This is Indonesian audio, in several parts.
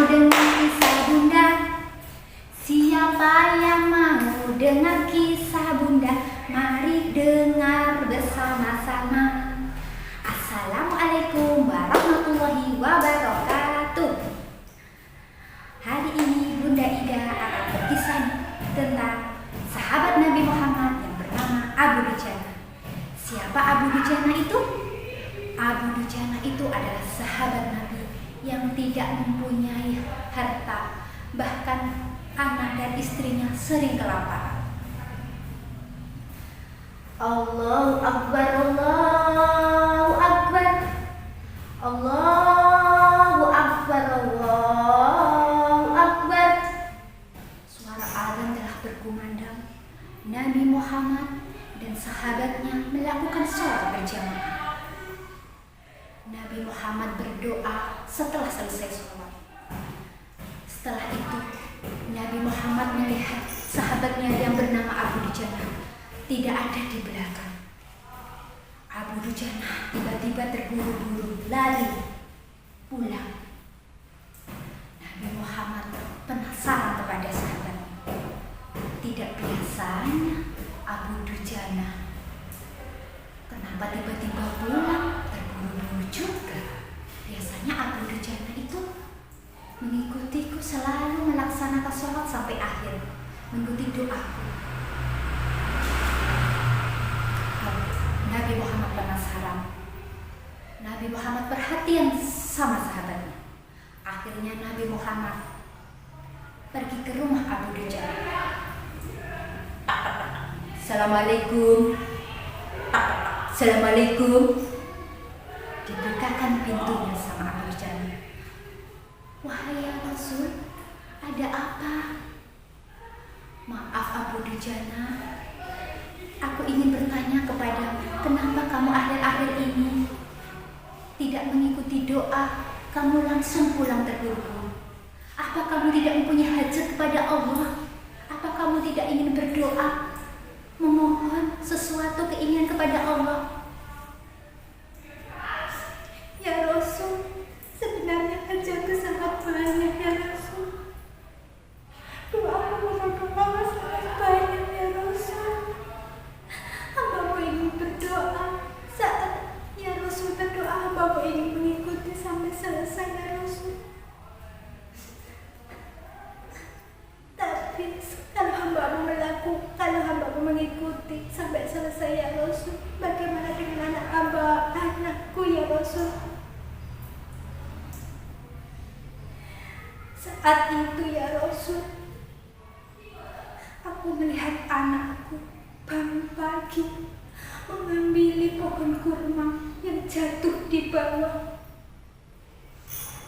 dengar kisah bunda? Siapa yang mau dengar kisah bunda? Mari dengar bersama-sama. Assalamualaikum warahmatullahi wabarakatuh. Hari ini Bunda Ida akan berkisah tentang sahabat Nabi Muhammad yang bernama Abu Dujana. Siapa Abu Dujana itu? Abu Dujana itu adalah sahabat Nabi yang tidak mempunyai harta, bahkan anak dan istrinya sering kelaparan. Allahu Akbar, Allahu Akbar, Allahu Akbar, Allahu Akbar. Suara azan telah berkumandang. Nabi Muhammad dan sahabatnya melakukan sholat berjamaah. Nabi Muhammad berdoa setelah selesai sholat. Setelah itu, Nabi Muhammad melihat sahabatnya yang bernama Abu Dujana tidak ada di belakang. Abu Dujana tiba-tiba terburu-buru lari pulang. Nabi Muhammad penasaran kepada sahabatnya. Tidak biasanya Abu Dujana kenapa tiba-tiba pulang terburu-buru juga. Biasanya Abu Dujana itu mengikutiku, selalu melaksanakan sholat sampai akhir, mengikuti doaku. Nabi Muhammad penasaran. Nabi Muhammad perhatian sama sahabatnya. Akhirnya Nabi Muhammad pergi ke rumah Abu Dujana. Assalamualaikum. Assalamualaikum. Dibukakan pintunya sama Abu Dujana. Wahai ya Rasul, ada apa? Maaf Abu Dujana, aku ingin bertanya kepadamu, kenapa kamu akhir-akhir ini tidak mengikuti doa, kamu langsung pulang terburu-buru? Apa kamu tidak mempunyai hajat kepada Allah? Apa kamu tidak ingin berdoa, memohon sesuatu keinginan kepada Allah? Ya Rasul, sebenarnya hajatku sangat banyak ya Rasul. Doaku berdoa sangat banyak ya Rasul. Hambamu ingin berdoa. Saat ya Rasul berdoa, hambamu ingin mengikuti sampai selesai ya Rasul. Tapi kalau hambamu mengikuti sampai selesai ya Rasul, bagaimana dengan anakku ya Rasul? Saat itu ya Rasul, aku melihat anakku bangun pagi mengambil pohon kurma yang jatuh di bawah.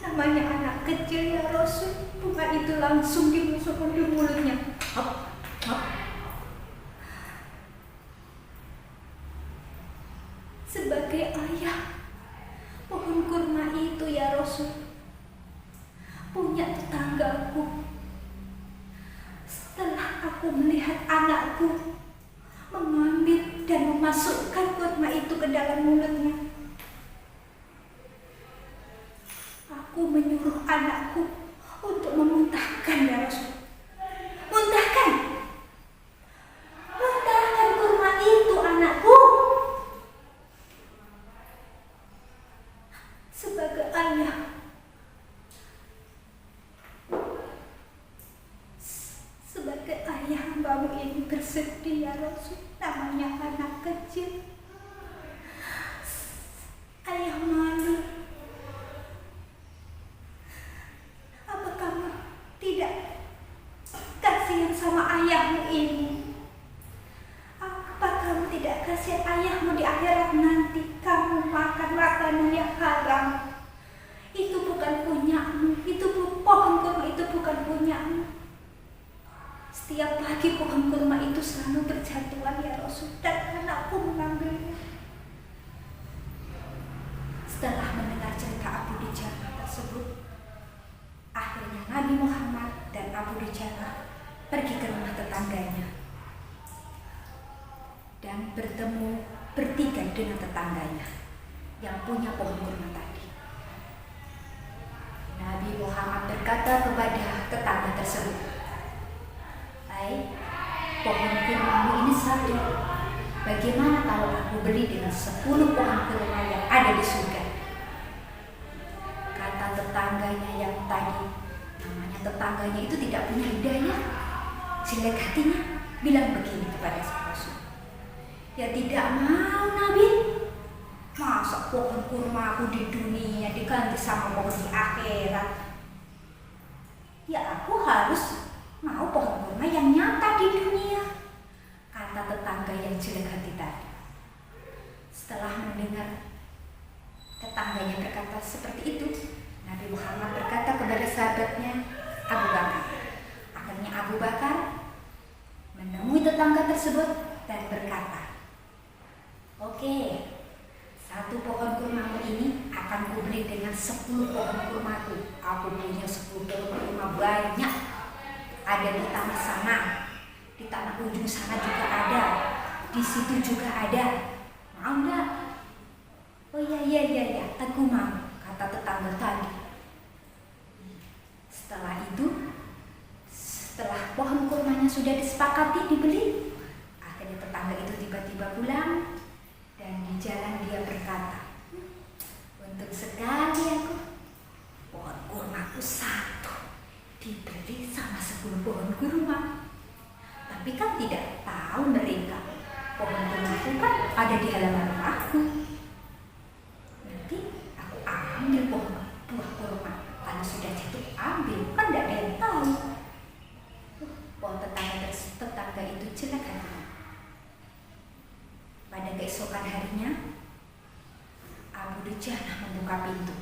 Namanya anak kecil ya Rasul, bunga itu langsung dimasukkan di mulutnya. Hop, hop. Sebagai ayah, pohon kurma itu ya Rasul punya tetanggaku. Setelah aku melihat anakku mengambil dan memasukkan kurma itu ke dalam mulutnya, aku menyuruh anakku untuk memuntahkan ya Rasul. Muntahkan kurma itu anakku. Sebagai ayah, hambamu ini bersedih ya Rasul. Namanya anak kecil. Ayah malu. Apa kamu tidak kasihan sama ayahmu ini? Apa kamu tidak kasihan ayahmu di akhirat nanti? Kamu makan makanan yang haram. Itu bukan punyamu. Pohon kurma itu bukan punyamu. Setiap pagi pohon kurma itu selalu berjatuhan ya Rasul, dan anakku mengambilnya. Setelah mendengar cerita Abu Dujana tersebut, akhirnya Nabi Muhammad dan Abu Dujana pergi ke rumah tetangganya dan bertikai dengan tetangganya yang punya pohon kurma tadi. Nabi Muhammad berkata kepada tetangga tersebut, "Hai, pohon kurmamu ini satu. Bagaimana kalau aku beli dengan 10 pohon kurma yang ada di surga?" Kata tetangganya yang tadi, namanya tetangganya itu tidak punya hidayah, jelek hatinya, bilang begini kepada Rasul, "Ya tidak mau Nabi. Masa pohon kurma aku di dunia diganti sama pohon di akhirat? Ya aku harus mau pohon kurma yang nyata di dunia," kata tetangga yang jelek hati tadi. Setelah mendengar tetangganya berkata seperti itu, Nabi Muhammad berkata kepada sahabatnya Abu Bakar. Akhirnya Abu Bakar menemui tetangga tersebut dan berkata, "Oke, satu pohon kurmamu ini akan kubeli dengan 10 pohon kurmaku. Aku punya 10 pohon kurma banyak. Ada di tanah sana, di tanah ujung sana juga ada, di situ juga ada. Mau nggak?" "Oh iya, aku mau," kata tetangga tadi. Setelah pohon kurmanya sudah disepakati dibeli, akhirnya tetangga itu tiba-tiba pulang. Dan di jalan dia berkata, "Untung sekali aku, pohon kurmaku satu dibeli sama 10 pohon kurma." Tapi kan tidak tahu mereka, pohon kurmaku kan ada di halaman rumahku. Nanti aku ambil buah kurma, kalau sudah jatuh ambil, kan tidak ada yang tahu. Pohon tetangga itu jelek hatinya. Pada keesokan harinya, Abu Dujana membuka pintu.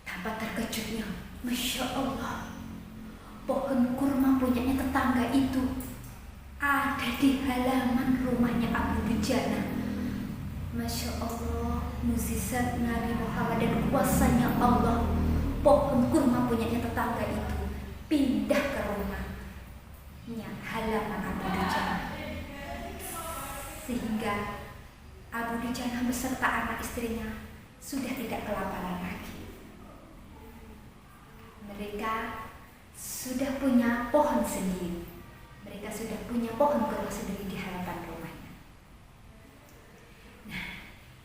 Tanpa terkejutnya, Masya Allah, pohon kurma punyanya tetangga itu ada di halaman rumahnya Abu Dujana. Masya Allah, mukjizat Nabi Muhammad dan kuasanya Allah. Pohon kurma punyanya tetangga itu pindah ke rumahnya halaman Abu Dujana, sehingga Abu Dujana beserta anak istrinya sudah tidak kelaparan lagi. Mereka sudah punya pohon sendiri. Mereka sudah punya pohon kurma sendiri di hadapan rumahnya. Nah,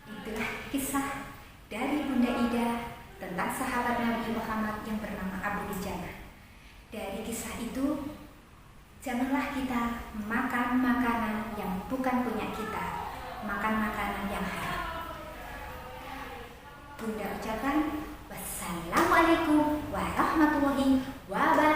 itulah kisah dari Bunda Ida tentang sahabat Nabi Muhammad yang bernama Abu Dujana. Dari kisah itu, janganlah kita makan makanan yang bukan punya kita, makan makanan yang haram. Bunda ucapkan wassalamualaikum warahmatullahi wabarakatuh.